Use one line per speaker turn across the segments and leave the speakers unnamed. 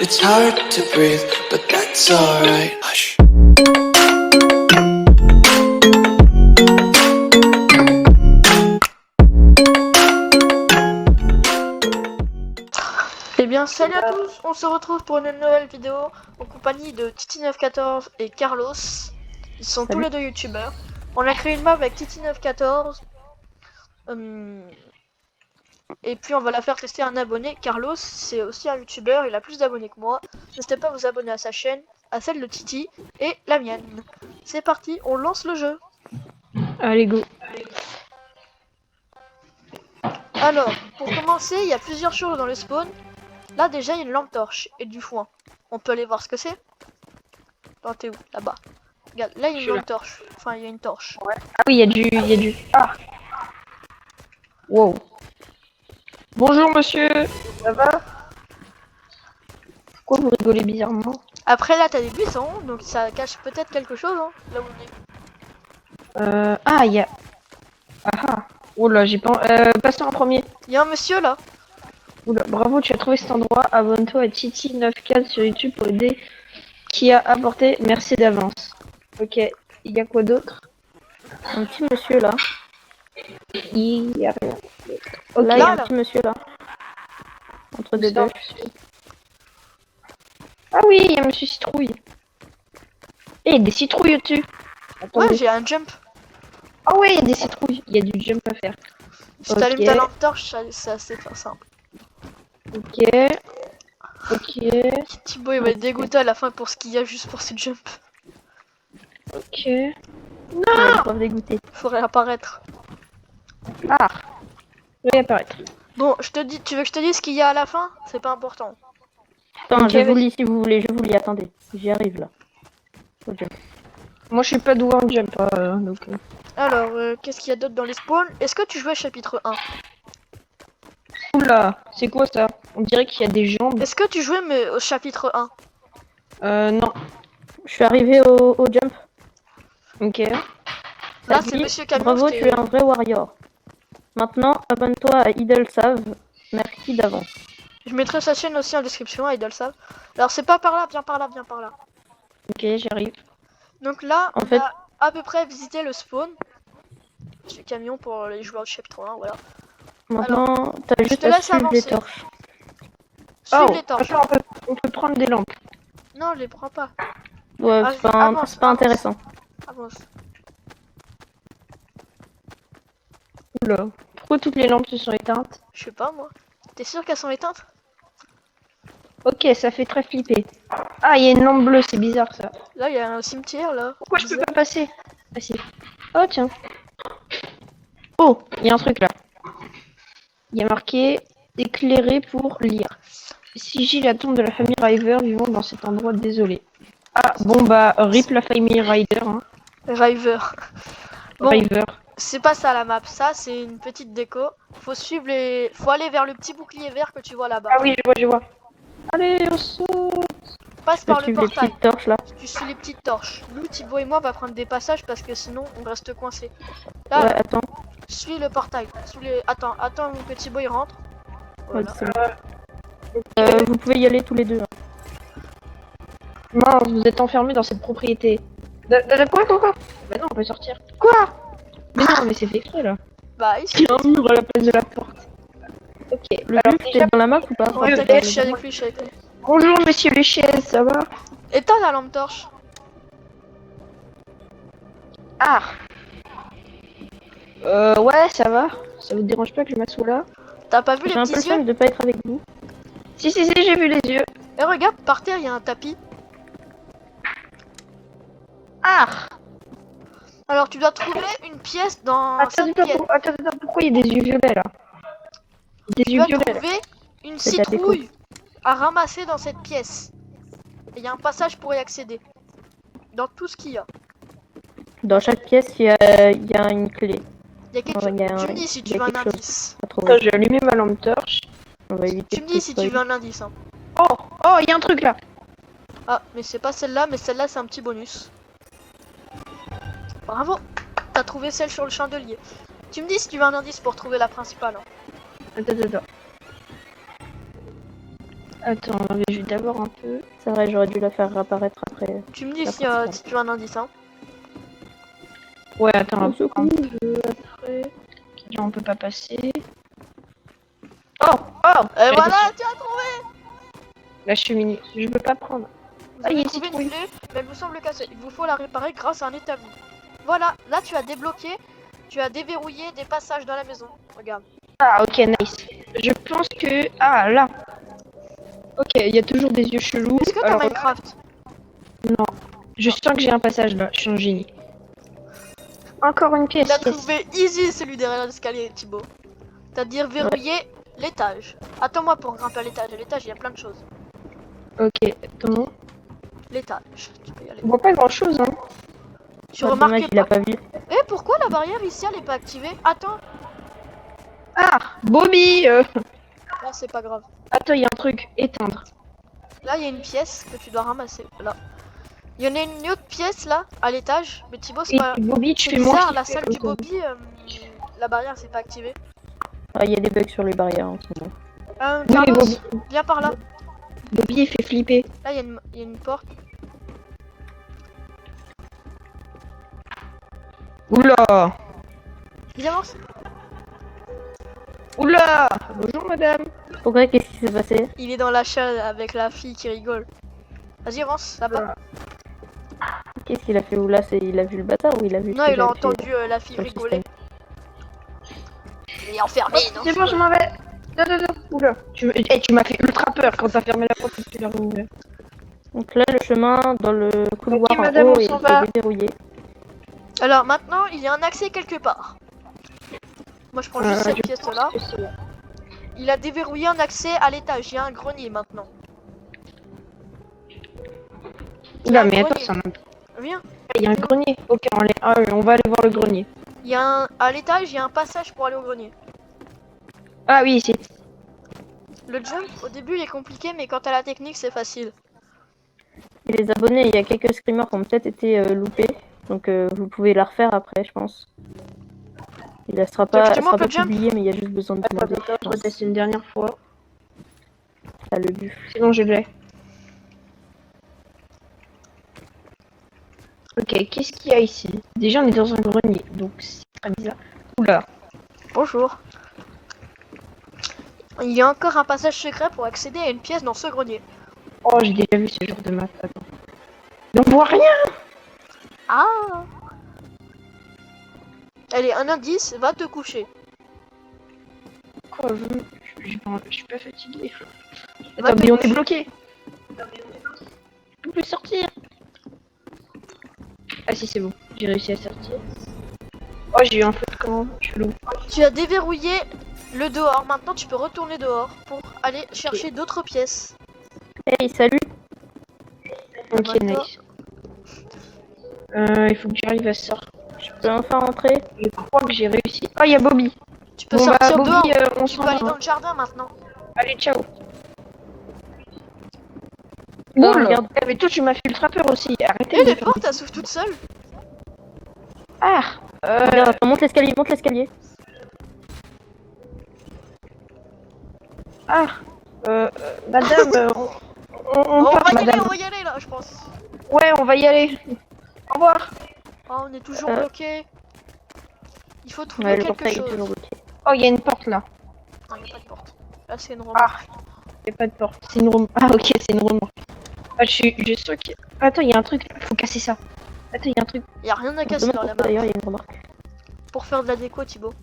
It's hard to breathe, but that's alright. Hush.
Eh bien salut à tous, on se retrouve pour une nouvelle vidéo en compagnie de Titi914 et Carlos. Ils sont tous les deux youtubeurs. On a créé une map avec Titi914 et puis on va la faire tester à un abonné. Carlos, c'est aussi un youtubeur, il a plus d'abonnés que moi. N'hésitez pas à vous abonner à sa chaîne, à celle de Titi et la mienne. C'est parti, on lance le jeu.
Allez, go.
Alors, pour commencer, il y a plusieurs choses dans le spawn. Là déjà il y a une lampe torche et du foin. On peut aller voir ce que c'est. Attends, t'es où? Là-bas. Regarde, là il y a une lampe torche. Enfin il y a une torche.
Ouais. Ah oui, il y a du... Ah. Wow. Bonjour monsieur. Ça va? Pourquoi vous rigolez bizarrement?
Après là t'as des buissons, donc ça cache peut-être quelque chose, hein, là où on est.
Ah, il y a... Ah ah. Oh là, j'ai pas... passez en premier.
Il y a un monsieur là.
Oula, bravo, tu as trouvé cet endroit. Abonne-toi à Titi94 sur YouTube pour aider qui a apporté. Merci d'avance. Ok, il y a quoi d'autre? Un petit monsieur là. Il y a rien. Ok,
Là,
il y a un
là.
petit monsieur là. Entre deux deux. Ah oui, il y a monsieur citrouille. Et des citrouilles au-dessus.
Ouais, j'ai un jump.
Ah ouais, il y a des citrouilles. Il y a du jump à faire.
Si t'allumes ta lampe torche, c'est assez simple.
Ok. Ok.
Thibaut il va être dégoûté à la fin pour ce qu'il y a juste pour ce jump.
Ok. Non, pas dégoûté.
Faudrait apparaître.
Ah. Je vais apparaître.
Bon, je te dis, tu veux que je te dise ce qu'il y a à la fin? C'est pas important.
Attends, je vous lis si vous voulez, je vous lis, attendez. J'y arrive là. Ok. Moi je suis pas doué en jump, donc...
Alors, qu'est-ce qu'il y a d'autre dans les spawns? Est-ce que tu jouais chapitre 1?
Oula, c'est quoi ça? On dirait qu'il y a des jambes.
Est-ce que tu jouais mais au chapitre 1?
Non. Je suis arrivé au jump. Ok.
Là, c'est Monsieur Camion.
Bravo, tu es un vrai warrior. Maintenant, abonne-toi à Idolsave. Merci d'avance.
Je mettrai sa chaîne aussi en description à Idolsave. Alors, c'est pas par là, viens par là, viens par là.
Ok, j'arrive.
Donc là,
en
on
fait...
a à peu près visité le spawn. Monsieur Camion pour les joueurs du chapitre 1, voilà.
Maintenant, t'as juste à suivre les torches.
Suivre les torches.
Attends, on peut prendre des lampes.
Non, je les prends pas.
Ouais, c'est pas intéressant.
Avance.
Oula, pourquoi toutes les lampes se sont éteintes?
Je sais pas, moi. T'es sûr qu'elles sont éteintes?
Ok, ça fait très flipper. Ah, il y a une lampe bleue, c'est bizarre ça.
Là, il y a un cimetière, là.
Pourquoi je peux pas passer? Ah si. Oh tiens. Oh, il y a un truc là. Il y a marqué éclairé pour lire. Sigile la tombe de la famille River vivant dans cet endroit désolé. Ah bon bah rip la famille Rider. Hein.
River. Bon,
River.
c'est pas ça la map, ça c'est une petite déco. Faut suivre les. Faut aller vers le petit bouclier vert que tu vois là-bas.
Ah oui, je vois. Allez, on saute.
Passe par le portail.
Les petites torches là.
Tu suis les petites torches. Nous, Thibaut et moi, on va prendre des passages parce que sinon on reste coincé. Là,
ouais, attends.
Suis le portail. Attends que Thibaut il rentre. Voilà.
Vous pouvez y aller tous les deux. Hein. Mince, vous êtes enfermés dans cette propriété. Quoi? Bah non, on peut sortir. Quoi? Mais non, mais c'est fait exprès là.
Bah,
il y a un mur à la place de la porte. Ok, le but, t'es dans la map ou pas?
Ouais, t'inquiète, je suis avec lui,
Bonjour, monsieur les chaises, ça va?
Éteins la lampe torche.
Ah. Ouais, ça va. Ça vous dérange pas que je m'assoie là?
T'as pas vu les petits yeux?
J'ai un peu le seum de pas être avec vous. Si, j'ai vu les yeux.
Et regarde, par terre, il y a un tapis.
Ah.
Alors, tu dois trouver une pièce dans cette pièce.
Attends, pourquoi il y a des yeux violets là?
Tu dois trouver une citrouille à ramasser dans cette pièce. Et il y a un passage pour y accéder. Dans tout ce qu'il y a.
Dans chaque pièce, il y a une clé.
Il y a quelque chose. Tu me dis si tu veux un indice.
J'ai allumé ma lampe torche. On va éviter.
Tu me dis si tu veux un indice. Hein.
Oh, il y a un truc là.
Ah, mais c'est pas celle-là, mais celle-là c'est un petit bonus. Bravo. T'as trouvé celle sur le chandelier. Tu me dis si tu veux un indice pour trouver la principale. Hein.
Attends, je vais vais d'abord un peu. C'est vrai, j'aurais dû la faire réapparaître après.
Tu me dis
La
si,
principale.
si tu veux un indice, hein.
Ouais, attends,
Oh,
un peu après. Là, on peut pas passer. Oh! Oh!
Et
J'étais
voilà,
sûr.
tu as trouvé!
La cheminée. Je peux pas prendre.
Vous
Ah, il
avez
est
trouvé
citrouille.
une clé, mais elle vous semble cassée. Il vous faut la réparer grâce à un établi. Voilà, là tu as débloqué, tu as déverrouillé des passages dans la maison. Regarde.
Ah, ok, nice. Je pense que... Ah, là. Ok, il y a toujours des yeux chelous.
Est-ce que t'as
Alors,
Minecraft?
non. Je sens que j'ai un passage là. Je suis un génie. Encore une pièce.
T'as
yes.
trouvé easy celui derrière l'escalier, Thibaut. C'est-à-dire verrouiller l'étage. Attends-moi pour grimper à l'étage. À l'étage, il y a plein de choses.
Ok, attends.
L'étage, tu peux y aller.
On voit pas grand chose, hein.
Tu
Ah,
remarques
dommage, il a
pas.
pas vu.
Eh, pourquoi la barrière ici elle est pas activée? Attends,
Ah! Bobby
là c'est pas grave.
Attends, il y a un truc. Éteindre.
Là il y a une pièce que tu dois ramasser. Là. Il y en a une autre pièce là, à l'étage. Mais Thibaut, c'est
Et
pas.
Bobby, tu
C'est
fais moins
bizarre, la
kiffer
salle du
l'auto.
Bobby, la barrière s'est pas activée.
Ah, il y a des bugs sur les barrières en ce moment. Oui, mais
Carlos,
Bobby,
viens par là.
Bobby, il fait flipper.
Là il y a une porte.
Oula!
Viens avance.
Oula! Bonjour, madame. Pourquoi? Qu'est-ce qui s'est passé?
Il est dans la salle avec la fille qui rigole. Vas-y avance, là-bas.
Qu'est-ce qu'il a fait? Oula, il a vu le bâtard ou il a vu
Non,
ce que
il a
j'avais fait
entendu la fille
sur le
rigoler.
système?
Il est enfermé, non?
C'est bon, je m'en vais. Non. Oula. Tu m'as fait ultra peur quand t'as fermé la porte et que tu l'as rouvert. Donc là, le chemin dans le couloir
Ok,
en
madame,
haut
on
est
s'en va.
déverrouillé.
Alors maintenant, il y a un accès quelque part. Moi je prends juste cette pièce là. Il a déverrouillé un accès à l'étage. Il y a un grenier maintenant. Il y a
Oula,
un
mais attends,
grenier.
ça m'a...
Viens.
Il y a un grenier. Ok, on va aller voir le grenier.
Il y a un... À l'étage, il y a un passage pour aller au grenier.
Ah oui, ici.
Le jump, au début, il est compliqué, mais quand t'as la technique, c'est facile.
Et les abonnés, il y a quelques screamers qui ont peut-être été loupés. Donc vous pouvez la refaire après, je pense. Il ne sera
Tu veux que
pas,
je te
sera
montre
pas
le jump?
publié, mais il y a juste besoin de demander.
Je reteste une dernière fois.
Ah, le but.
Sinon, je l'ai. Ok, qu'est-ce qu'il y a ici? Déjà, on est dans un grenier, donc c'est très bizarre. Oula.
Bonjour. Il y a encore un passage secret pour accéder à une pièce dans ce grenier.
Oh, j'ai déjà vu ce genre de map. Attends. Mais on voit rien.
Ah! Allez, un indice, va te coucher.
Quoi, je suis pas fatigué.
Va
Attends,
te
mais on est
coucher.
bloqué. Je peux plus sortir. Ah si, c'est bon. J'ai réussi à sortir. Oh, j'ai eu un peu de camp. Chelou.
Tu as déverrouillé le dehors. Maintenant, tu peux retourner dehors pour aller chercher d'autres pièces.
Hey, salut.
Ok,
Maintenant-
nice. Il faut que j'arrive à sortir.
Je peux enfin rentrer?
Je crois que j'ai réussi. Oh, il y a Bobby.
Tu peux
Bon,
sortir
Bobby,
dehors.
on
Tu
s'en
peux aller
va.
dans le jardin maintenant.
Allez, ciao.
Oh,
Oh,
regarde.
mais toi, tu m'as fait ultra peur aussi. Arrêtez
Et
de
les
faire
portes,
des-
elles s'ouvrent toutes seules.
Ah.
Regarde, attends, monte l'escalier, monte l'escalier.
Ah. Madame, on
On
part,
va y aller,
madame.
on va y aller là, je pense.
Ouais, on va y aller. Au revoir.
Oh, on est toujours
Euh.
bloqué. Il faut trouver
Ouais, le
quelque
portail est
chose.
toujours bloqué.
Oh, il y a une porte là.
Non, il n'y a pas de porte. Là, c'est une remarque.
Il n'y a pas de porte. C'est une remorque. Ah, ok, c'est une remorque. Ah, je suis sûr que... Attends, il y a un truc. Faut casser ça. Attends, il y a un truc.
Il n'y a rien à
On se
casser
demande
dans la
pourquoi,
map.
d'ailleurs, il y a une remarque.
Pour faire de la déco, Thibaut.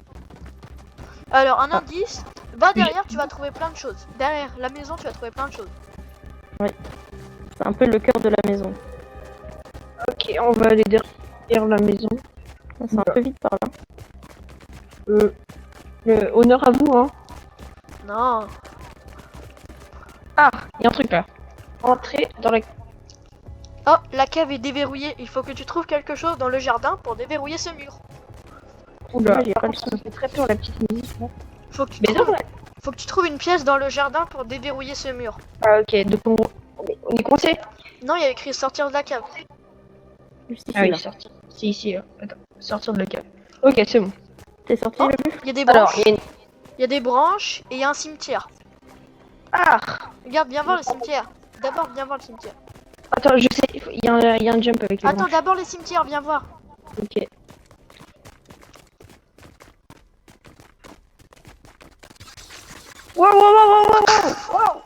Alors, un indice. Va derrière, tu vas trouver plein de choses. Derrière la maison, tu vas trouver plein de choses.
C'est un peu le cœur de la maison.
Ok, on va aller derrière la maison.
C'est un peu vite par là.
Honneur à vous, hein.
Non.
Ah, il y a un truc là. Entrez dans la...
Oh, la cave est déverrouillée. Il faut que tu trouves quelque chose dans le jardin pour déverrouiller ce mur.
Oula,
Ouais, j'ai
par
pas
contre,
le
ça me fait très peur la petite musique là.
Faut que tu
Mais non,
trouves... Faut que tu trouves une pièce dans le jardin pour déverrouiller ce mur.
Ah, ok, donc on est coincé.
Non, il y a écrit sortir de la cave.
Juste ici,
Ah oui,
là.
sortir. C'est ici, là. Attends, sortir de la cave. Ok, c'est bon.
T'es sorti,
Oh.
le but?
Il y a des
Alors,
branches.
il y a une...
Il y a des branches et il y a un cimetière.
Ah.
Regarde, viens voir le cimetière. D'abord, viens voir le cimetière.
Attends, je sais, il y a un jump avec les
Attends,
branches.
d'abord les cimetières, viens voir.
Ok. Wow, wow, wow, wow, wow, wow.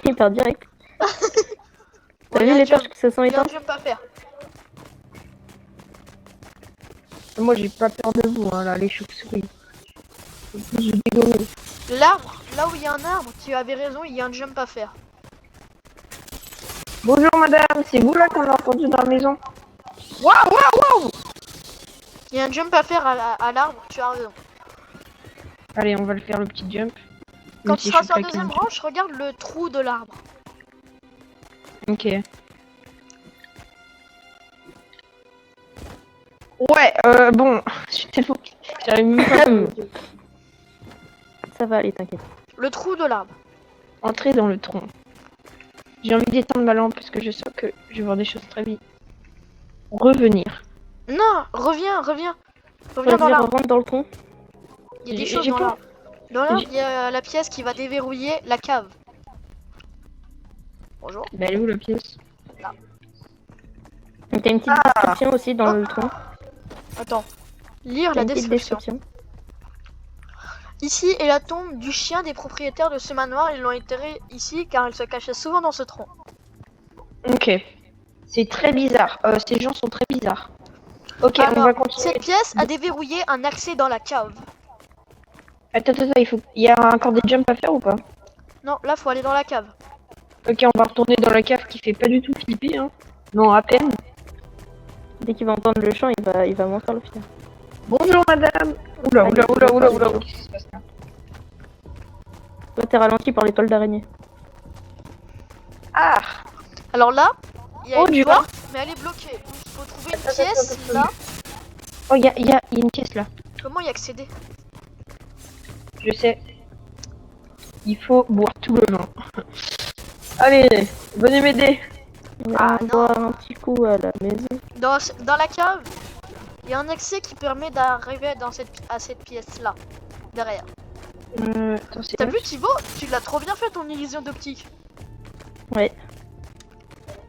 Hyper direct.
Bon,
T'as
y a
vu
un
les
jump.
torches qui se sont
Il y a un
éteintes?
jump à faire.
Moi, j'ai pas peur de vous, hein, là, les chauves-souris. Je dégomme.
L'arbre, là où il y a un arbre, tu avais raison, il y a un jump à faire.
Bonjour, madame, c'est vous là qu'on a entendu dans la maison? Waouh, waouh, waouh.
Il y a un jump à faire à l'arbre, tu as raison.
Allez, on va le faire, le petit jump.
Quand
Même
tu
si
seras
je
sur
suis
la
pas
deuxième
avec
branche, regarde le trou de l'arbre.
Ok. Ouais, bon, je suis tellement... J'arrive même pas à
Ça va aller, t'inquiète.
Le trou de l'arbre.
entrer dans le tronc. J'ai envie d'éteindre ma lampe parce que je sens que je vais voir des choses très vite. Revenir.
Non, reviens. Reviens dans
Vas-y,
l'arbre.
rentre dans le tronc.
Il y a des
J'ai
choses dans
pas-
l'arbre. Dans l'arbre, il y a la pièce qui va déverrouiller la cave. Bonjour.
Bah, elle est où la pièce?
Et t'as une petite description aussi dans le tronc.
Attends. Lire
T'as
la
une petite
description. Ici est la tombe du chien des propriétaires de ce manoir. Ils l'ont enterré ici car il se cachait souvent dans ce tronc.
Ok. C'est très bizarre. Ces gens sont très bizarres. Ok, on
Alors,
va continuer.
cette pièce a déverrouillé un accès dans la cave.
Attends, il y a encore des jumps à faire ou pas?
Non, là, faut aller dans la cave.
Ok, on va retourner dans la cave qui fait pas du tout flipper, hein. Non, à peine.
Dès qu'il va entendre le chant, il va monter le faire.
Bonjour, madame. Oula, oula, oula, oula, oula. Qu'est-ce qui se passe là?
Toi, t'es ralenti par l'étoile d'araignée.
Ah.
Alors là, il y a
Oh,
une
du
porte, mais elle est bloquée. Donc, il faut trouver une pièce là.
Oh, il y a une pièce là.
Comment y accéder?
Je sais. Il faut boire tout le vin. Allez, venez m'aider.
Ah,
On
non.
boit un petit coup à la maison.
Dans la cave, il y a un accès qui permet d'arriver à cette pièce là. Derrière.
Attends, c'est
T'as
là.
vu Thibaut? Tu l'as trop bien fait ton illusion d'optique.
Ouais.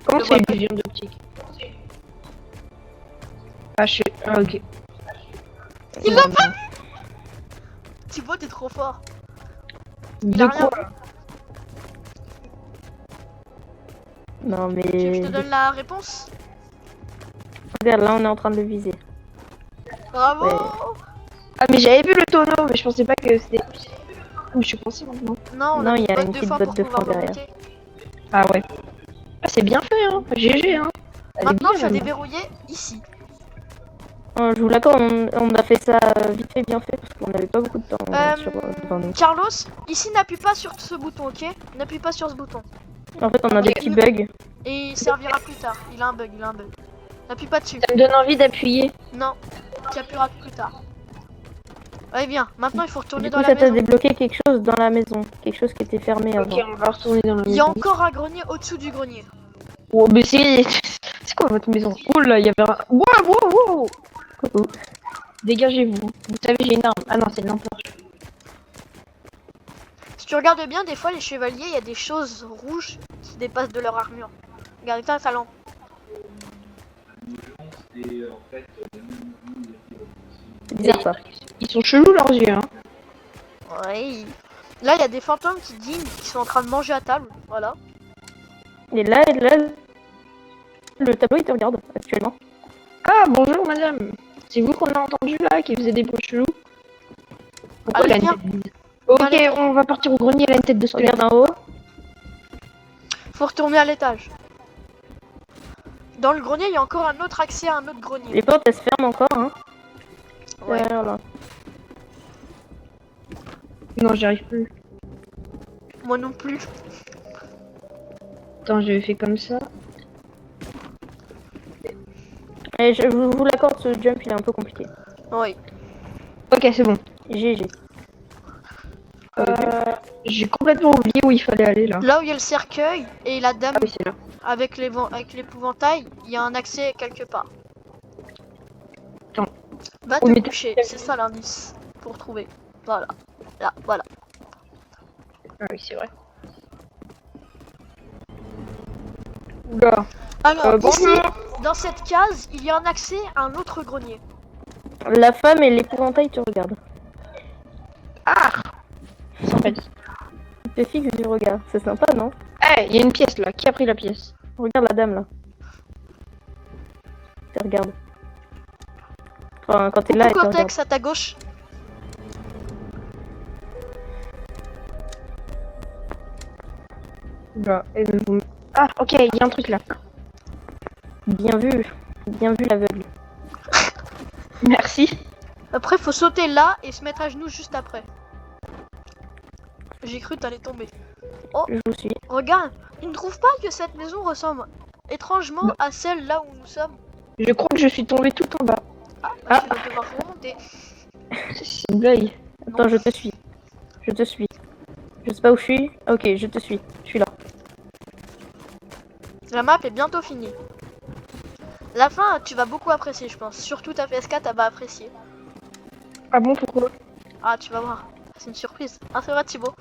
Comment
Je
c'est
vois
une vision d'optique? Ah, ah, ok.
Il l'a pas vu. Thibaut, t'es trop fort. Il
De
a rien
quoi?
vu.
Non, mais.
Tu veux que je te donne la réponse?
Regarde, là, on est en train de le viser.
Bravo.
Ouais.
Ah, mais j'avais vu le tonneau, mais je pensais pas que c'était... Où je suis coincée maintenant?
Non, on
Non,
a
il y a
une
une
botte de
petite
foin
botte
pour
de
pouvoir
foin derrière.
remonter.
Ah ouais. Ah, c'est bien fait, hein. GG, hein. Elle est
Maintenant,
bien,
tu as
même.
déverrouillé ici.
Oh, je vous l'accorde, on a fait ça vite fait, bien fait, parce qu'on n'avait pas beaucoup de temps devant nous.
Carlos, ici n'appuie pas sur ce bouton, ok? N'appuie pas sur ce bouton.
En fait, on a des petits bugs.
Et il servira plus tard. Il a un bug. N'appuie pas dessus.
Ça me donne envie d'appuyer.
Non, tu appuieras plus tard. Allez, bien. Maintenant, il faut retourner
Du
dans
coup,
la
ça t'a
maison.
débloqué quelque chose dans la maison. Quelque chose qui était fermé avant.
Ok, on va retourner dans la
Il y a
maison.
encore un grenier au-dessous du grenier.
Oh, mais c'est... C'est quoi votre maison? Oh là, il y avait un... Wow, wow, wow.
Coucou.
Dégagez-vous. Vous savez, j'ai une arme. Ah non, c'est une lampe torche.
Si tu regardes bien, des fois, les chevaliers, il y a des choses rouges qui dépassent de leur armure. Regarde, éteins ta lampe.
C'est bizarre ça.
Ils sont chelous leurs yeux, hein.
Ouais. Là, il y a des fantômes qui dînent, qui sont en train de manger à table. Voilà.
Et là, le tableau, il te regarde actuellement.
Ah, bonjour madame. C'est vous qu'on a entendu là, qui faisait des bruits chelous? Pourquoi
Allez,
elle a
viens.
une tête bizarre? Ok,
Allez.
on va partir au grenier, elle a une tête de squelette.
Regarde en haut.
Faut retourner à l'étage. Dans le grenier, il y a encore un autre accès à un autre grenier.
Les portes, elles se ferment encore, hein.
Ouais.
Derrière, là.
Non, j'y arrive plus.
Moi non plus.
Attends, j'avais fait comme ça.
Et je vous l'accorde, ce jump, il est un peu compliqué.
Oui.
Ok, c'est bon.
GG.
J'ai complètement oublié où il fallait aller là.
Là où il y a le cercueil et la dame
Ah oui, c'est là.
avec l'épouvantail, il y a un accès quelque part.
Attends.
Va
Oui,
te
mais
coucher, c'est ça l'indice pour trouver. Voilà. Là, voilà.
Ah oui, c'est vrai. Oula.
Alors, ici,
bonjour.
dans cette case, il y a un accès à un autre grenier.
La femme et l'épouvantail te regardent.
Ah. Sympathique.
Tu te fixes du regard. C'est sympa, non?
Eh, il y a une pièce là. Qui a pris la pièce?
Regarde la dame là. Tu regardes. Enfin, quand t'es là, elle te regarde.
Cortex à ta gauche.
Oula. Ah, ok, il y a un truc là.
Bien vu. Bien vu l'aveugle.
Merci.
Après, faut sauter là et se mettre à genoux juste après. J'ai cru t'allais tomber.
Je vous suis.
Regarde, tu ne trouves pas que cette maison ressemble étrangement à celle là où nous sommes?
Je crois que je suis tombé tout en bas. Ah.
Tu vas devoir remonter.
C'est une blague.
Attends, je te suis. Je te suis. Je sais pas où je suis. Ok, je te suis. Je suis là.
La map est bientôt finie. La fin, tu vas beaucoup apprécier, je pense. Surtout ta PS4, elle va apprécier.
Ah bon, pourquoi?
Ah, tu vas voir. C'est une surprise. Ah, c'est vrai, Thibaut?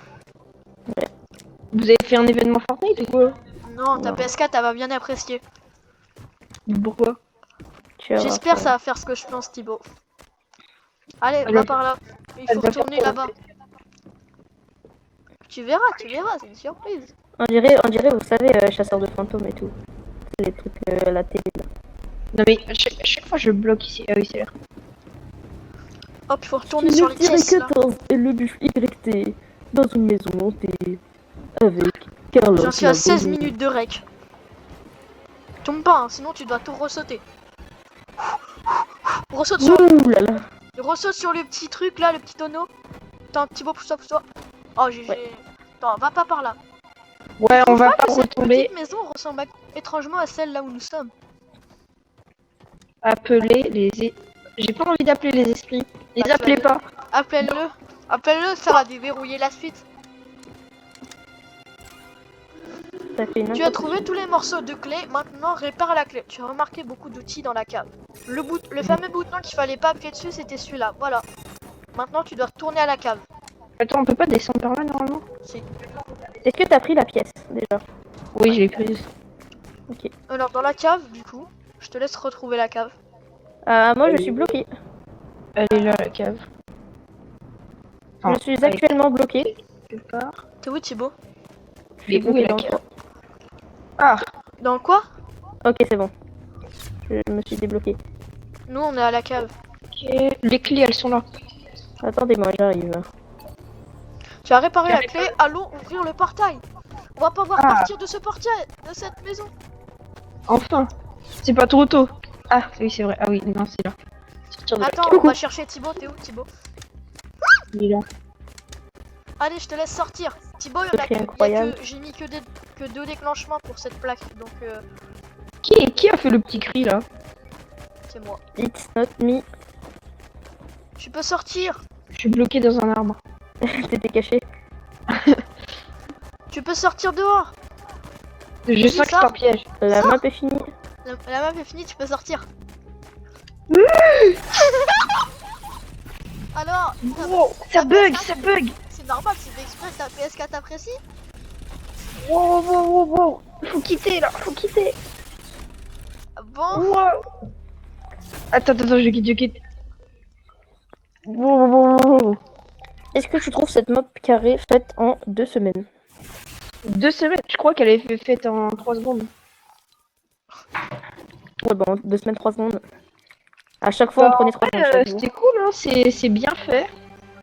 Vous avez fait un événement Fortnite ou quoi?
Non, ta PS4, elle va bien apprécier.
Pourquoi?
Tu vas voir
J'espère
ça.
ça va faire ce que je pense, Thibaut. Allez,
Elle
va
va-
par là. Il
elle
faut
va faire
retourner
quoi?
là-bas. Tu verras, c'est une surprise.
On dirait, vous savez, chasseur de fantômes et tout. C'est les trucs à la télé là.
Non mais chaque fois je bloque ici. Ah oui, c'est là.
Hop, il faut retourner sur les pièces là.
14 et le bûche YT dans une maison hantée avec Carlos.
J'en suis à 16 minutes de rec. Tombe pas, hein, sinon tu dois tout ressauter. Ressaute sur,
Ouh là là.
ressaute sur le petit truc là, le petit tonneau. Attends, Thibaut, pousse-toi. Oh, GG.
Ouais.
Attends, va pas par là.
Ouais, on
Trouve
va
pas
pas
que cette
retomber.
petite maison ressemble étrangement à celle là où nous sommes.
Appeler les. J'ai pas envie d'appeler les esprits. Les
Bah, tu
appelez
vas-
pas.
Appelle-le. Appelle-le, ça va déverrouiller la suite.
Ça fait une
Tu as trouvé tous les morceaux de clé, maintenant répare la clé. Tu as remarqué beaucoup d'outils dans la cave. Le fameux bouton qu'il fallait pas appuyer dessus, c'était celui-là. Voilà. Maintenant, tu dois retourner à la cave.
Attends, on peut pas descendre par là normalement?
Est-ce que t'as pris la pièce déjà?
Oui, je l'ai prise.
Ok.
Alors, dans la cave, du coup, je te laisse retrouver la cave.
Moi je suis bloqué.
Elle est là, la cave.
Je suis actuellement bloqué.
Quelque part.
T'es où, Thibaut?
Je suis
Mais où
bloqué
est la
dans le
cave?
coin.
Ah,
Dans quoi?
Ok, c'est bon. Je me suis débloqué.
Nous, on est à la cave.
ok. Les clés, elles sont là.
Attendez-moi, j'arrive.
Tu as réparé la clé, allons ouvrir le portail. On va pouvoir
Ah.
partir de ce portail, de cette maison.
Enfin. C'est pas trop tôt. Ah, oui, c'est vrai. Ah oui, non, c'est là. Sortir de la
Attends,
cave.
on va chercher Thibaut. T'es où, Thibaut?
Il est là.
Allez, je te laisse sortir. Thibaut,
C'est incroyable.
j'ai mis que deux déclenchements pour cette plaque, donc
Qui a fait le petit cri là?
c'est moi.
It's not me.
Tu peux sortir.
Je suis bloqué dans un arbre.
T'étais caché.
Tu peux sortir dehors.
Je sens que c'est
ça.
un piège.
La
Sors.
map est finie.
La map est finie, tu peux sortir. Alors,
Wow, ça bug, ça bug.
c'est normal, c'est fait exprès que ta PS4 apprécie.
Wow, wow, wow, wow. Faut quitter là, faut quitter.
Bon,
Wow. Attends, je quitte. Wow, wow, wow, wow.
Est-ce que tu trouves cette map carrée faite en 2 semaines?
2 semaines, je crois qu'elle est faite en 3 secondes.
Ouais, bon, 2 semaines, 3 secondes. À chaque fois, on prenait 3 secondes chaque jour.
C'était cool, hein, c'est bien fait.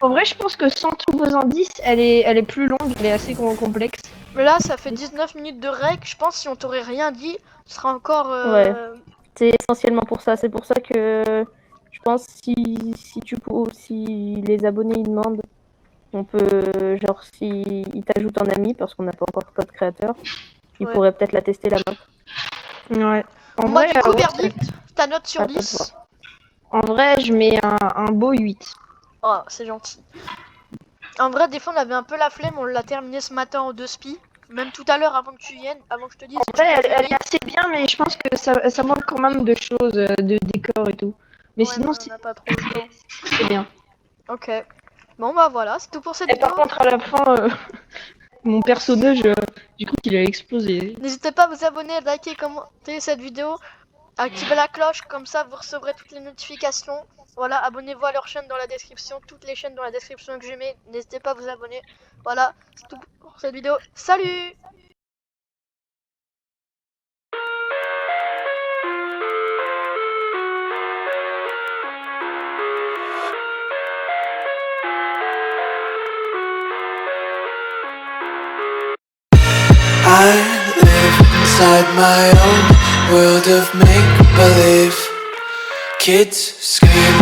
En vrai, je pense que sans tous vos indices, elle est plus longue, elle est assez complexe.
mais là, ça fait 19 minutes de rec. Je pense que si on t'aurait rien dit, ce sera encore.
C'est essentiellement pour ça. C'est pour ça que je pense si les abonnés ils demandent, on peut, genre, si ils t'ajoutent en ami, parce qu'on n'a pas encore de code créateur, ils
Ouais.
pourraient peut-être la tester la map.
Ouais. En
Moi,
vrai,
du coup,
ouais,
verdict, ta note sur
Ah, pas de
10.
en vrai, je mets un beau 8.
Oh, c'est gentil. En vrai, des fois, on avait un peu la flemme. On l'a terminé ce matin en 2 spi. Même tout à l'heure, avant que tu viennes, avant que je te dise.
En vrai, elle est assez bien, mais je pense que ça manque quand même de choses, de décor et tout. Mais
Ouais,
sinon,
on n'a pas trop le temps.
c'est bien.
Ok. Bon, bah voilà, c'est tout pour cette
Et par
vidéo.
contre, à la fin, Mon personnage, j'ai cru qu'il allait exploser.
N'hésitez pas à vous abonner, à liker, commenter cette vidéo, à activer la cloche, comme ça vous recevrez toutes les notifications. Voilà, abonnez-vous à leur chaîne dans la description, toutes les chaînes dans la description que je mets. N'hésitez pas à vous abonner. Voilà, c'est tout pour cette vidéo. Salut!
I live inside my own world of make-believe. Kids scream